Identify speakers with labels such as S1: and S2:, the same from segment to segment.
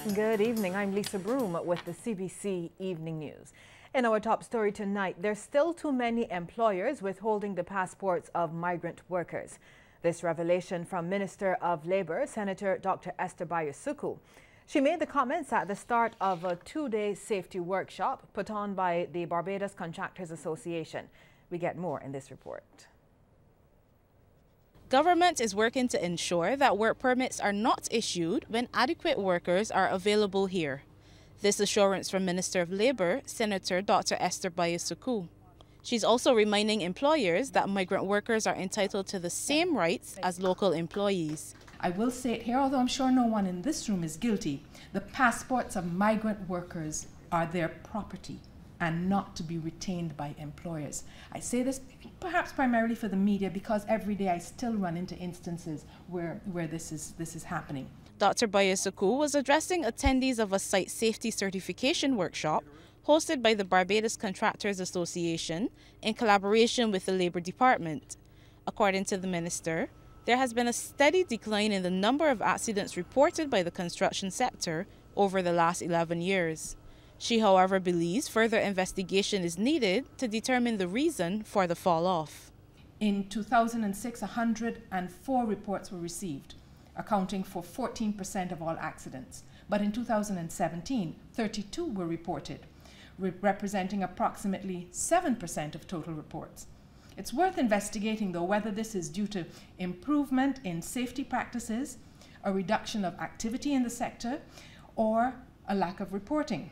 S1: Good evening. I'm Lisa Broom with the CBC Evening News. In our top story tonight, there's still too many employers withholding the passports of migrant workers. This revelation from Minister of Labour, Senator Dr. Esther Bayusuku. She made the comments at the start of a two-day safety workshop put on by the Barbados Contractors Association. We get more in this report.
S2: Government is working to ensure that work permits are not issued when adequate workers are available here. This assurance from Minister of Labour, Senator Dr. Esther Bayusuku. She's also reminding employers that migrant workers are entitled to the same rights as local employees.
S3: I will say it here, although I'm sure no one in this room is guilty, the passports of migrant workers are their property and not to be retained by employers. I say this perhaps primarily for the media because every day I still run into instances where this is happening.
S2: Dr. Bayusuku was addressing attendees of a site safety certification workshop hosted by the Barbados Contractors Association in collaboration with the Labour Department. According to the minister, there has been a steady decline in the number of accidents reported by the construction sector over the last 11 years. She, however, believes further investigation is needed to determine the reason for the fall-off.
S3: In 2006, 104 reports were received, accounting for 14% of all accidents. But in 2017, 32 were reported, representing approximately 7% of total reports. It's worth investigating, though, whether this is due to improvement in safety practices, a reduction of activity in the sector, or a lack of reporting.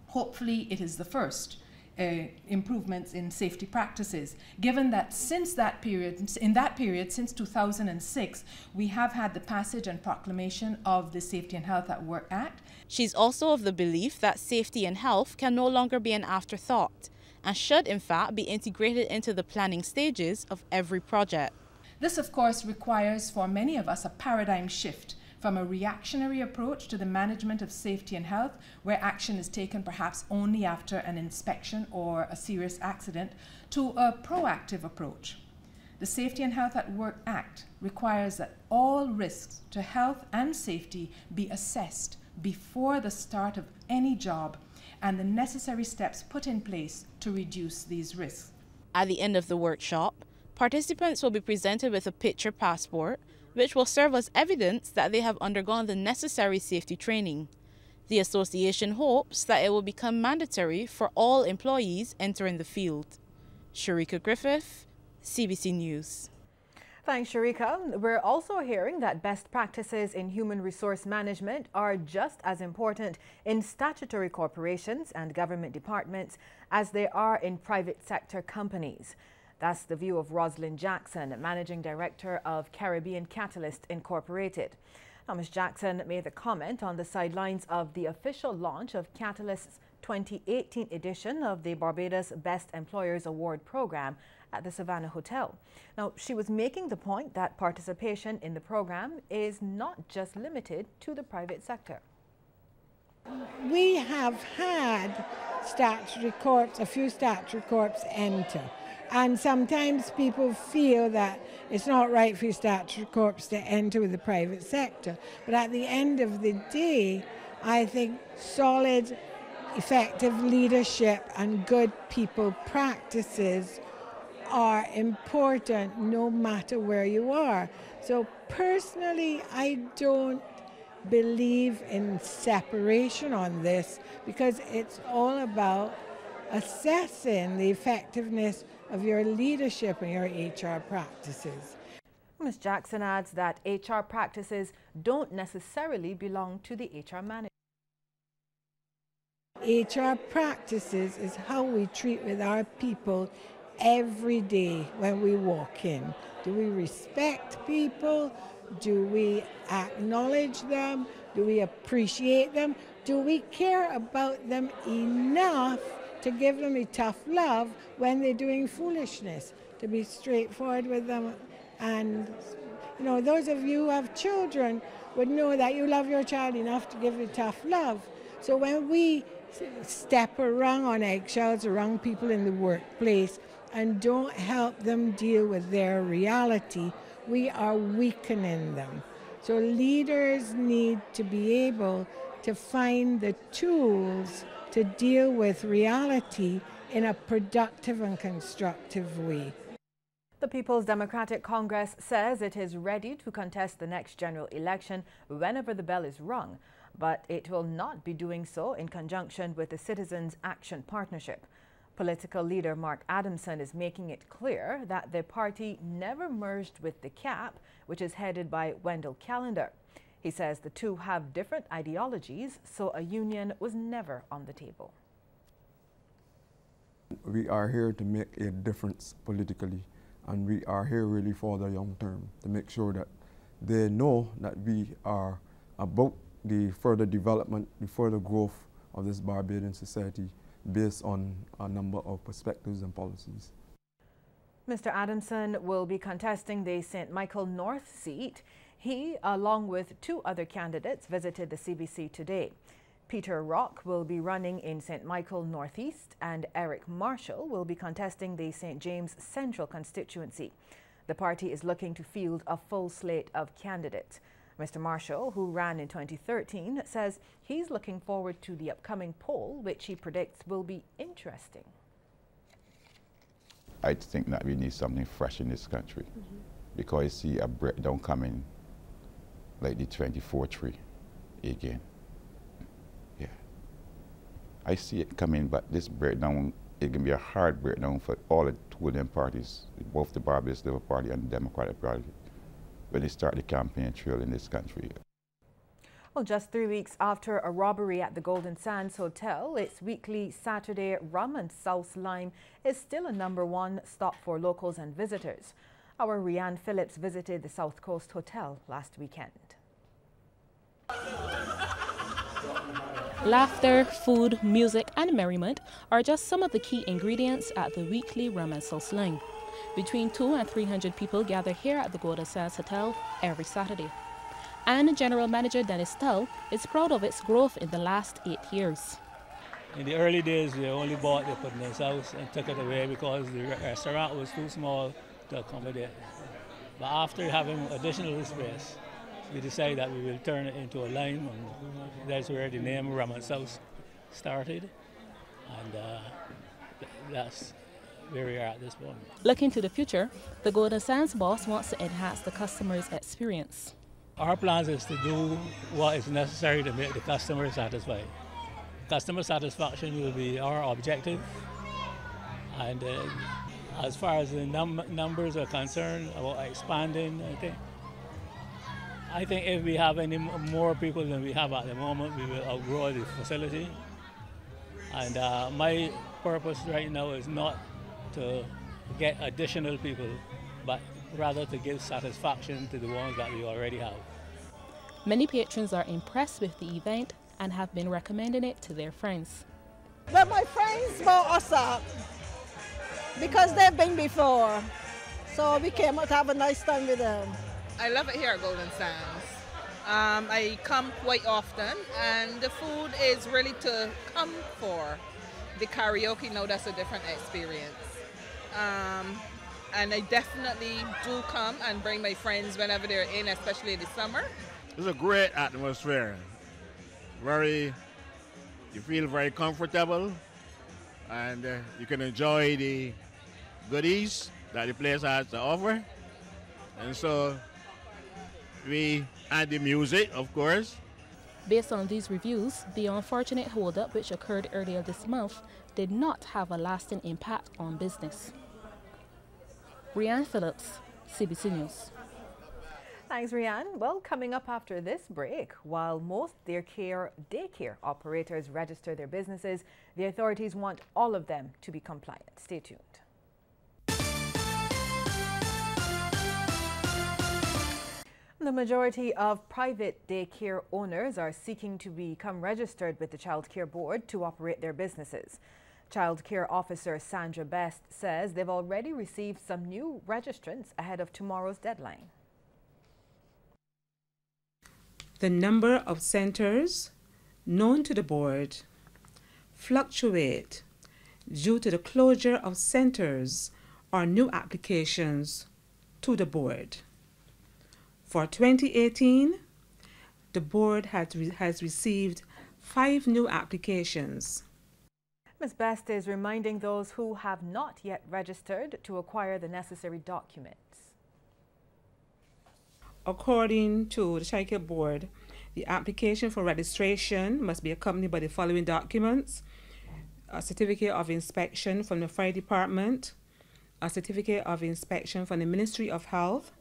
S3: Hopefully it is the first, improvements in safety practices, given that in that period, since 2006, we have had the passage and proclamation of the Safety and Health at Work Act.
S2: She's also of the belief that safety and health can no longer be an afterthought and should, in fact, be integrated into the planning stages of every project.
S3: This, of course, requires for many of us a paradigm shift from a reactionary approach to the management of safety and health, where action is taken perhaps only after an inspection or a serious accident, to a proactive approach. The Safety and Health at Work Act requires that all risks to health and safety be assessed before the start of any job and the necessary steps put in place to reduce these risks.
S2: At the end of the workshop, participants will be presented with a picture passport, which will serve as evidence that they have undergone the necessary safety training. The association hopes that it will become mandatory for all employees entering the field. Sharika Griffith, CBC News.
S1: Thanks, Sharika. We're also hearing that best practices in human resource management are just as important in statutory corporations and government departments as they are in private sector companies. That's the view of Rosalind Jackson, Managing Director of Caribbean Catalyst Incorporated. Now, Ms. Jackson made the comment on the sidelines of the official launch of Catalyst's 2018 edition of the Barbados Best Employers Award program at the Savannah Hotel. Now, she was making the point that participation in the program is not just limited to the private sector.
S4: We have had statutory corps, a few statutory corps enter. And sometimes people feel that it's not right for statutory corps to enter with the private sector. But at the end of the day, I think solid, effective leadership and good people practices are important no matter where you are. So personally, I don't believe in separation on this because it's all about assessing the effectiveness of your leadership and your HR practices.
S1: Ms. Jackson adds that HR practices don't necessarily belong to the HR manager.
S4: HR practices is how we treat with our people every day when we walk in. Do we respect people? Do we acknowledge them? Do we appreciate them? Do we care about them enough to give them a tough love when they're doing foolishness, to be straightforward with them? And you know, those of you who have children would know that you love your child enough to give it tough love. So when we step around on eggshells around people in the workplace and don't help them deal with their reality, we are weakening them. So leaders need to be able to find the tools to deal with reality in a productive and constructive way.
S1: The People's Democratic Congress says it is ready to contest the next general election whenever the bell is rung, but it will not be doing so in conjunction with the Citizens Action Partnership. Political leader Mark Adamson is making it clear that the party never merged with the CAP, which is headed by Wendell Callender. He says the two have different ideologies, so a union was never on the table.
S5: We are here to make a difference politically, and we are here really for the long term, to make sure that they know that we are about the further development, the further growth of this Barbadian society based on a number of perspectives and policies.
S1: Mr. Adamson will be contesting the St. Michael North seat. He, along with two other candidates, visited the CBC today. Peter Rock will be running in St. Michael Northeast, and Eric Marshall will be contesting the St. James Central constituency. The party is looking to field a full slate of candidates. Mr. Marshall, who ran in 2013, says he's looking forward to the upcoming poll, which he predicts will be interesting.
S6: I think that we need something fresh in this country, because I see a breakdown coming like the 24-3 again. Yeah, I see it coming, but this breakdown, it can be a hard breakdown for all the two of them parties, both the Barbados Labour Party and the Democratic Party, when they start the campaign trail in this country.
S1: Well, just 3 weeks after a robbery at the Golden Sands Hotel, its weekly Saturday rum and sauce lime is still a #1 stop for locals and visitors. Our Rianne Phillips visited the South Coast Hotel last weekend.
S7: Laughter, food, music and merriment are just some of the key ingredients at the weekly rum and sauce lime. Between 200 and 300 people gather here at the Golden Sands Hotel every Saturday. And General Manager Dennis Tull is proud of its growth in the last 8 years.
S8: In the early days, they only bought the Puddin's house and took it away because the restaurant was too small to accommodate. But after having additional space, we decided that we will turn it into a lime, and that's where the name Rum and Sauce started. And that's where we are at this point.
S7: Looking to the future, the Golden Sands boss wants to enhance the customer's experience.
S8: Our plans is to do what is necessary to make the customer satisfied. Customer satisfaction will be our objective. And as far as the numbers are concerned, about expanding, I think if we have any more people than we have at the moment, we will outgrow the facility. And my purpose right now is not to get additional people, but rather to give satisfaction to the ones that we already have.
S7: Many patrons are impressed with the event and have been recommending it to their friends.
S9: Well, my friends brought us up because they've been before, so we came out to have a nice time with them.
S10: I love it here at Golden Sands. I come quite often, and the food is really to come for. The karaoke, now that's a different experience. And I definitely do come and bring my friends whenever they're in, especially in the summer.
S11: It's a great atmosphere. You feel very comfortable, and you can enjoy the goodies that the place has to offer. And so we add the music, of course.
S7: Based on these reviews, the unfortunate holdup which occurred earlier this month did not have a lasting impact on business. Rianne Phillips, CBC News.
S1: Thanks, Rianne. Well, coming up after this break, while most daycare operators register their businesses, the authorities want all of them to be compliant. Stay tuned. The majority of private daycare owners are seeking to become registered with the Child Care Board to operate their businesses. Child Care Officer Sandra Best says they've already received some new registrants ahead of tomorrow's deadline.
S12: The number of centers known to the board fluctuate due to the closure of centers or new applications to the board. For 2018, the board has received 5 new applications.
S1: Ms. Best is reminding those who have not yet registered to acquire the necessary documents.
S12: According to the Child Board, the application for registration must be accompanied by the following documents: a certificate of inspection from the Fire Department, a certificate of inspection from the Ministry of Health,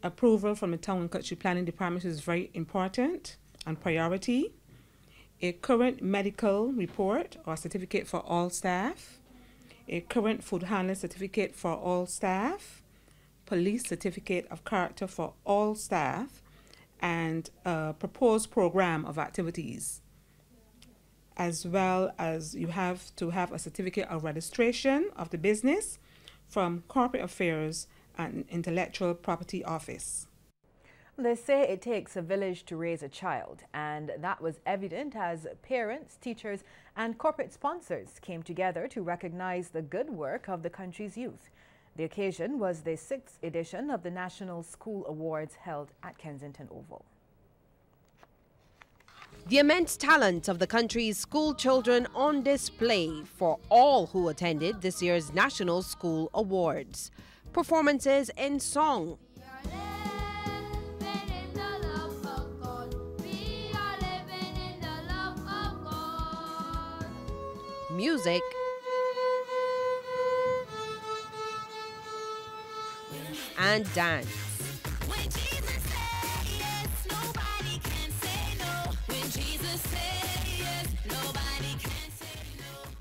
S12: approval from the Town and Country Planning Department, which is very important and priority, a current medical report or certificate for all staff, a current food handling certificate for all staff, police certificate of character for all staff, and a proposed program of activities. As well as you have to have a certificate of registration of the business from Corporate Affairs and Intellectual Property Office.
S1: They say it takes a village to raise a child, and that was evident as parents, teachers, and corporate sponsors came together to recognize the good work of the country's youth. The occasion was the 6th edition of the National School Awards held at Kensington Oval.
S13: The immense talent of the country's school children on display for all who attended this year's National School Awards. Performances in song, music, and dance.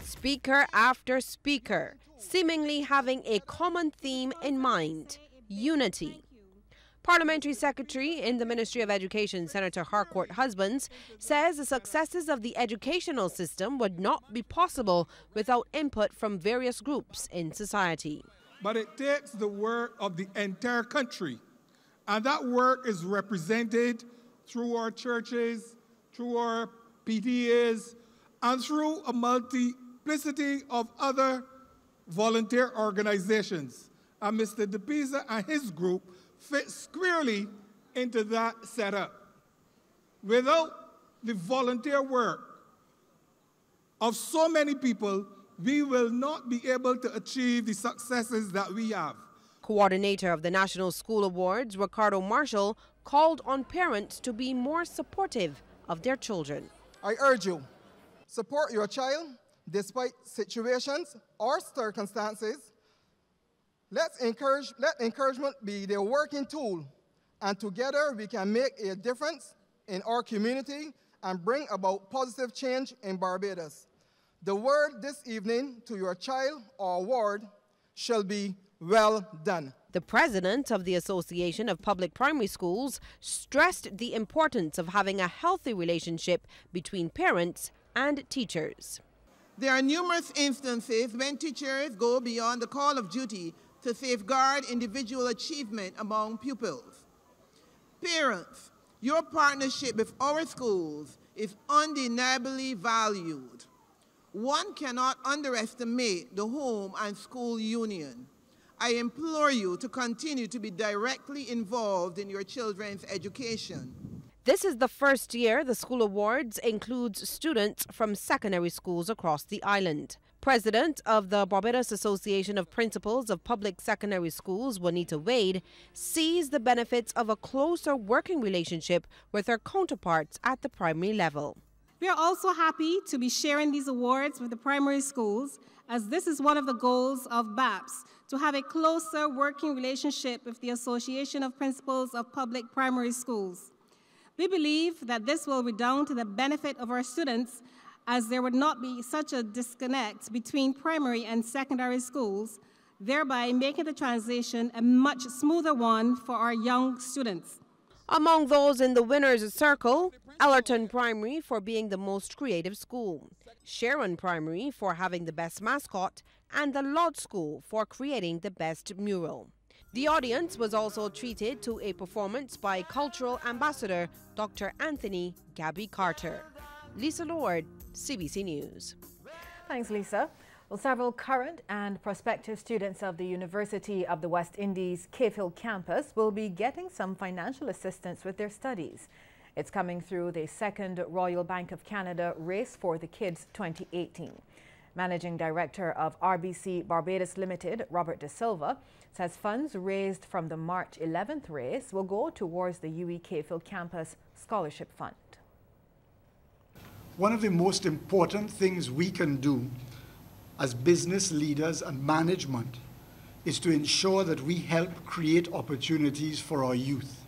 S13: Speaker after speaker, seemingly having a common theme in mind: unity. Parliamentary Secretary in the Ministry of Education, Senator Harcourt Husbands, says the successes of the educational system would not be possible without input from various groups in society.
S14: But it takes the work of the entire country, and that work is represented through our churches, through our PTAs, and through a multiplicity of other volunteer organizations. And Mr. DePisa and his group fit squarely into that setup. Without the volunteer work of so many people, we will not be able to achieve the successes that we have.
S13: Coordinator of the National School Awards, Ricardo Marshall, called on parents to be more supportive of their children.
S15: I urge you, support your child despite situations or circumstances. Let encouragement be their working tool, and together we can make a difference in our community and bring about positive change in Barbados. The word this evening to your child or ward shall be well done.
S13: The president of the Association of Public Primary Schools stressed the importance of having a healthy relationship between parents and teachers.
S16: There are numerous instances when teachers go beyond the call of duty to safeguard individual achievement among pupils. Parents, your partnership with our schools is undeniably valued. One cannot underestimate the home and school union. I implore you to continue to be directly involved in your children's education.
S13: This is the first year the School Awards includes students from secondary schools across the island. President of the Barbados Association of Principals of Public Secondary Schools, Juanita Wade, sees the benefits of a closer working relationship with her counterparts at the primary level.
S17: We are also happy to be sharing these awards with the primary schools, as this is one of the goals of BAPS, to have a closer working relationship with the Association of Principals of Public Primary Schools. We believe that this will redound to the benefit of our students, as there would not be such a disconnect between primary and secondary schools, thereby making the transition a much smoother one for our young students.
S13: Among those in the winners' circle, Ellerton Primary for being the most creative school, Sharon Primary for having the best mascot, and the Lodge School for creating the best mural. The audience was also treated to a performance by Cultural Ambassador Dr. Anthony Gabby Carter. Lisa Lord, CBC News.
S1: Thanks, Lisa. Well, several current and prospective students of the University of the West Indies Cave Hill campus will be getting some financial assistance with their studies. It's coming through the second Royal Bank of Canada Race for the Kids 2018. Managing Director of RBC Barbados Limited, Robert De Silva, says funds raised from the March 11th race will go towards the UE Cayville Campus Scholarship Fund.
S18: One of the most important things we can do as business leaders and management is to ensure that we help create opportunities for our youth.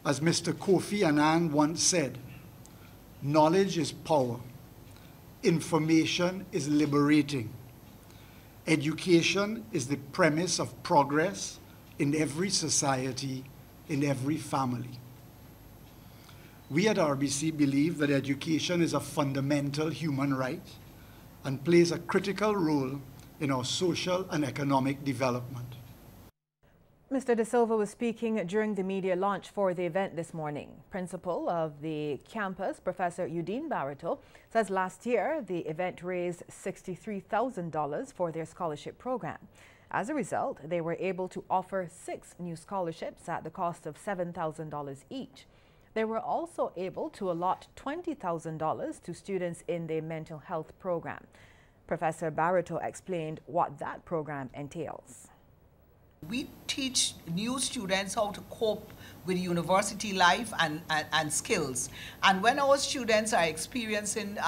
S18: As Mr. Kofi Annan once said, knowledge is power. Information is liberating. Education is the premise of progress in every society, in every family. We at RBC believe that education is a fundamental human right and plays a critical role in our social and economic development.
S1: Mr. De Silva was speaking during the media launch for the event this morning. Principal of the campus, Professor Udine Barreto, says last year the event raised $63,000 for their scholarship program. As a result, they were able to offer 6 new scholarships at the cost of $7,000 each. They were also able to allot $20,000 to students in the mental health program. Professor Barreto explained what that program entails.
S19: We teach new students how to cope with university life and skills. And when our students are experiencing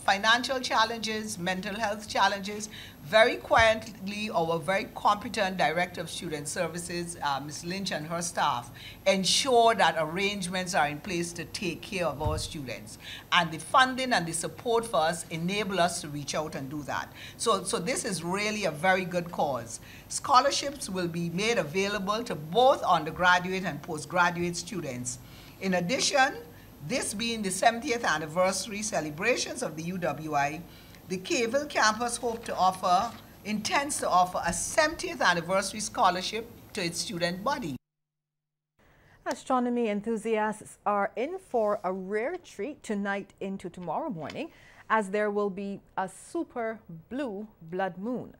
S19: financial challenges, mental health challenges, very quietly our very competent Director of Student Services, Ms. Lynch and her staff, ensure that arrangements are in place to take care of our students. And the funding and the support for us enable us to reach out and do that. So this is really a very good cause. Scholarships will be made available to both undergraduate and postgraduate students. In addition, this being the 70th anniversary celebrations of the UWI, the Cayville campus intends to offer a 70th anniversary scholarship to its student body.
S1: Astronomy enthusiasts are in for a rare treat tonight into tomorrow morning, as there will be a super blue blood moon.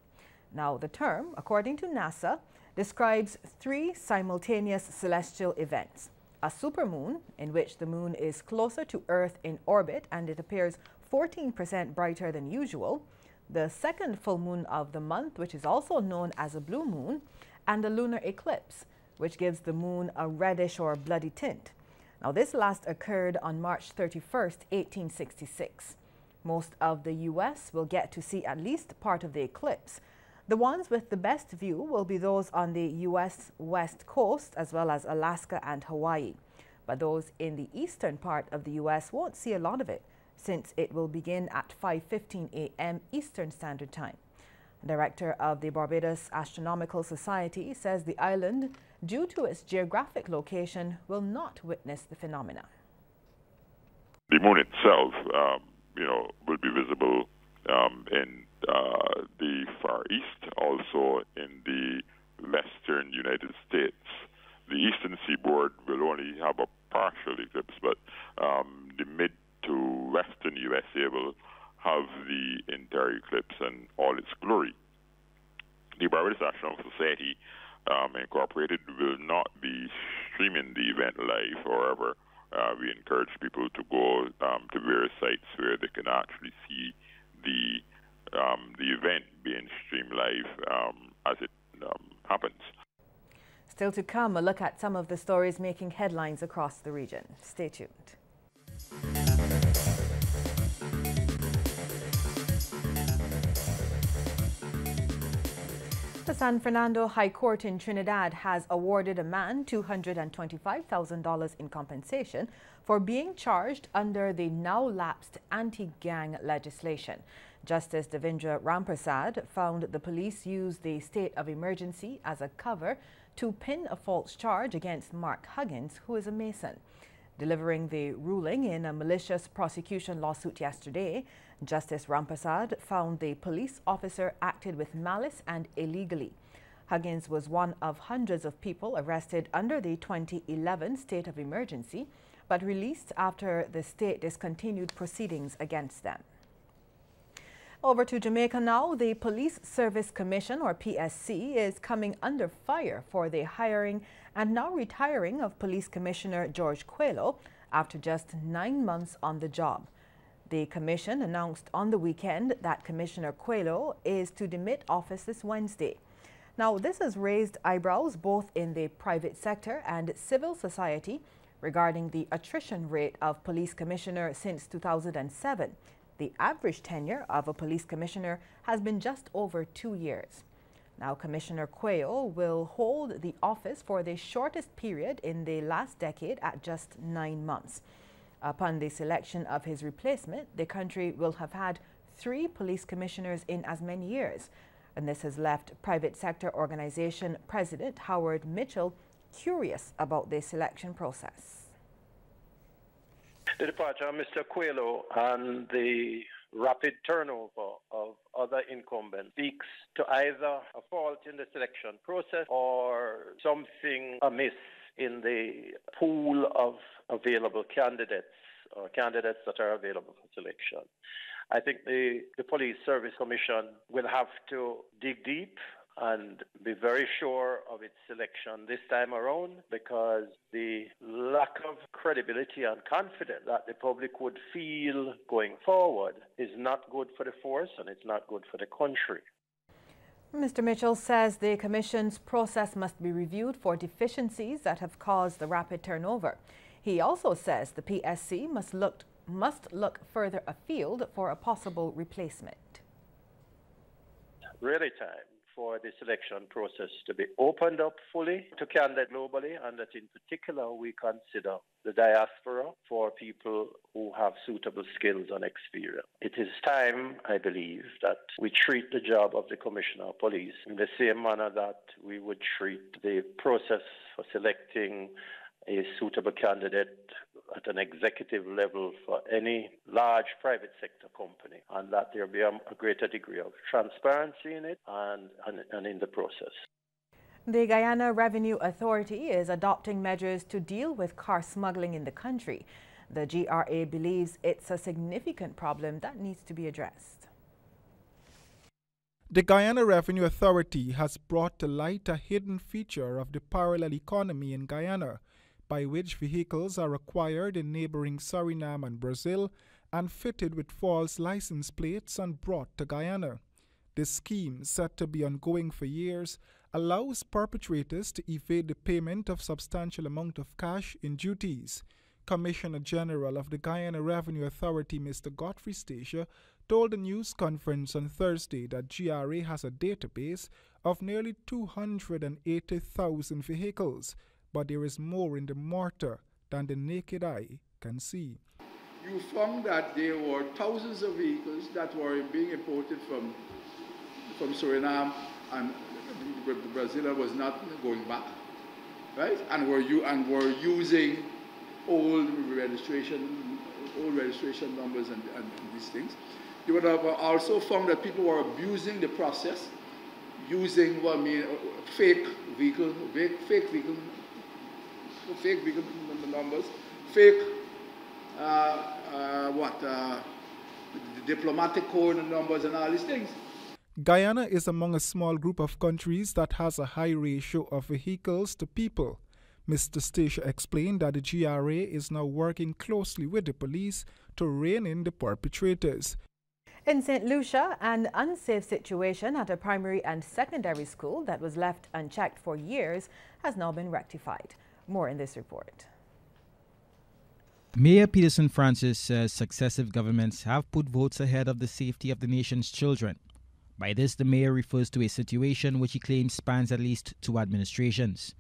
S1: Now, the term, according to NASA, describes 3 simultaneous celestial events. A supermoon, in which the moon is closer to Earth in orbit and it appears 14% brighter than usual, the second full moon of the month, which is also known as a blue moon, and a lunar eclipse, which gives the moon a reddish or bloody tint. Now, this last occurred on March 31st, 1866. Most of the U.S. will get to see at least part of the eclipse. The ones with the best view will be those on the U.S. West Coast, as well as Alaska and Hawaii. But those in the eastern part of the U.S. won't see a lot of it, since it will begin at 5:15 a.m. Eastern Standard Time. Director of the Barbados Astronomical Society says the island, due to its geographic location, will not witness the phenomena.
S20: The moon itself, will be visible in the Far East, also in the western United States. The eastern seaboard will only have a partial eclipse, but the mid to western USA will have the entire eclipse and all its glory. The Barbados Astronomical Society Incorporated will not be streaming the event live. However, we encourage people to go to various sites where they can actually see the event being streamed live as it happens.
S1: Still to come, a look at some of the stories making headlines across the region. Stay tuned. The San Fernando High Court in Trinidad has awarded a man $225,000 in compensation for being charged under the now lapsed anti-gang legislation. Justice Devendra Rampersad found the police used the state of emergency as a cover to pin a false charge against Mark Huggins, who is a Mason. Delivering the ruling in a malicious prosecution lawsuit yesterday, Justice Rampersad found the police officer acted with malice and illegally. Huggins was one of hundreds of people arrested under the 2011 state of emergency, but released after the state discontinued proceedings against them. Over to Jamaica now. The Police Service Commission, or PSC, is coming under fire for the hiring and now retiring of Police Commissioner George Coelho after just 9 months on the job. The commission announced on the weekend that Commissioner Coelho is to demit office this Wednesday. Now, this has raised eyebrows both in the private sector and civil society regarding the attrition rate of police commissioner since 2007. The average tenure of a police commissioner has been just over 2 years. Now, Commissioner Coelho will hold the office for the shortest period in the last decade at just 9 months. Upon the selection of his replacement, the country will have had 3 police commissioners in as many years. And this has left private sector organization President Howard Mitchell curious about the selection process.
S21: The departure of Mr. Coelho and the rapid turnover of other incumbents speaks to either a fault in the selection process or something amiss in the pool of available candidates or candidates that are available for selection. I think the Police Service Commission will have to dig deep and be very sure of its selection this time around, because the lack of credibility and confidence that the public would feel going forward is not good for the force and it's not good for the country.
S1: Mr. Mitchell says the Commission's process must be reviewed for deficiencies that have caused the rapid turnover. He also says the PSC must look further afield for a possible replacement.
S21: Really time for the selection process to be opened up fully to candidates globally, and that in particular we consider the diaspora for people who have suitable skills and experience. It is time, I believe, that we treat the job of the Commissioner of Police in the same manner that we would treat the process for selecting a suitable candidate at an executive level for any large private sector company, and that there be a greater degree of transparency in it and in the process.
S1: The Guyana Revenue Authority is adopting measures to deal with car smuggling in the country. The GRA believes it's a significant problem that needs to be addressed.
S22: The Guyana Revenue Authority has brought to light a hidden feature of the parallel economy in Guyana, by which vehicles are acquired in neighboring Suriname and Brazil and fitted with false license plates and brought to Guyana. This scheme, said to be ongoing for years, allows perpetrators to evade the payment of substantial amount of cash in duties. Commissioner General of the Guyana Revenue Authority, Mr. Godfrey Stacia, told a news conference on Thursday that GRA has a database of nearly 280,000 vehicles, but there is more in the mortar than the naked eye can see.
S23: You found that there were thousands of vehicles that were being imported from Suriname, and Brazil was not going back, right? And were using old registration numbers and these things. You would have also found that people were abusing the process, using fake vehicle numbers, fake diplomatic code numbers and all these things.
S22: Guyana is among a small group of countries that has a high ratio of vehicles to people. Mr. Stacia explained that the GRA is now working closely with the police to rein in the perpetrators.
S1: In St. Lucia, an unsafe situation at a primary and secondary school that was left unchecked for years has now been rectified. More in this report.
S24: Mayor Peterson Francis says successive governments have put votes ahead of the safety of the nation's children. By this, the mayor refers to a situation which he claims spans at least 2 administrations.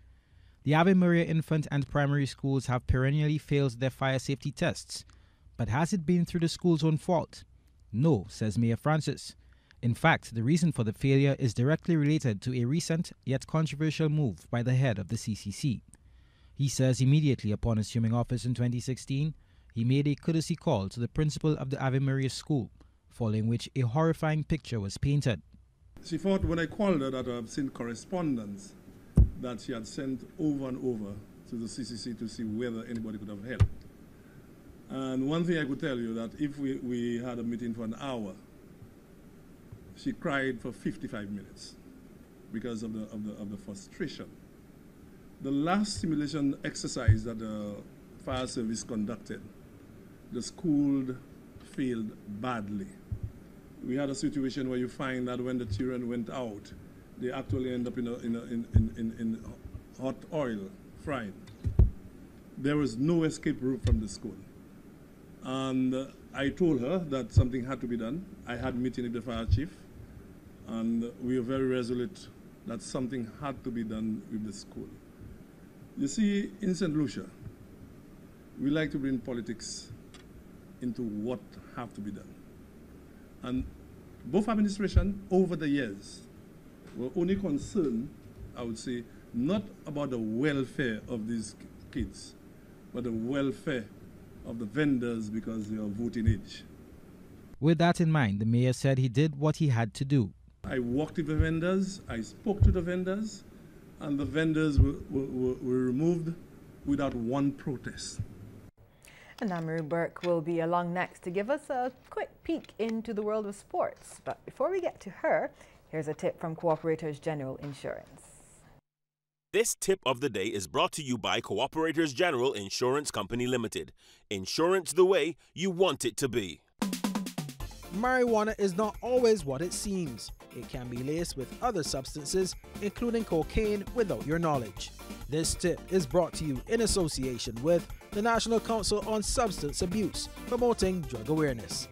S24: The Ave Maria infant and primary schools have perennially failed their fire safety tests. But has it been through the school's own fault? No, says Mayor Francis. In fact, the reason for the failure is directly related to a recent yet controversial move by the head of the CCC. He says immediately upon assuming office in 2016, he made a courtesy call to the principal of the Ave Maria school, following which a horrifying picture was painted.
S23: She thought when I called her that I've seen correspondence that she had sent over and over to the CCC to see whether anybody could have helped. And one thing I could tell you that if we had a meeting for an hour
S2: she cried for 55 minutes because of the frustration. The last simulation exercise that the fire service conducted, the school failed badly. We had a situation where you find that when the children went out, they actually end up in hot oil, fried. There was no escape route from the school. And I told her that something had to be done. I had a meeting with the fire chief, and we were very resolute that something had to be done with the school. You see, in St. Lucia, we like to bring politics into what have to be done. And both administrations over the years were only concerned, I would say, not about the welfare of these kids, but the welfare of the vendors because they are voting age.
S24: With that in mind, the mayor said he did what he had to do.
S2: I walked with the vendors, I spoke to the vendors, and the vendors were removed without one protest.
S1: And Amaru Burke will be along next to give us a quick peek into the world of sports. But before we get to her, here's a tip from Cooperators General Insurance.
S3: This tip of the day is brought to you by Cooperators General Insurance Company Limited. Insurance the way you want it to be.
S4: Marijuana is not always what it seems. It can be laced with other substances, including cocaine, without your knowledge. This tip is brought to you in association with the National Council on Substance Abuse, promoting drug awareness.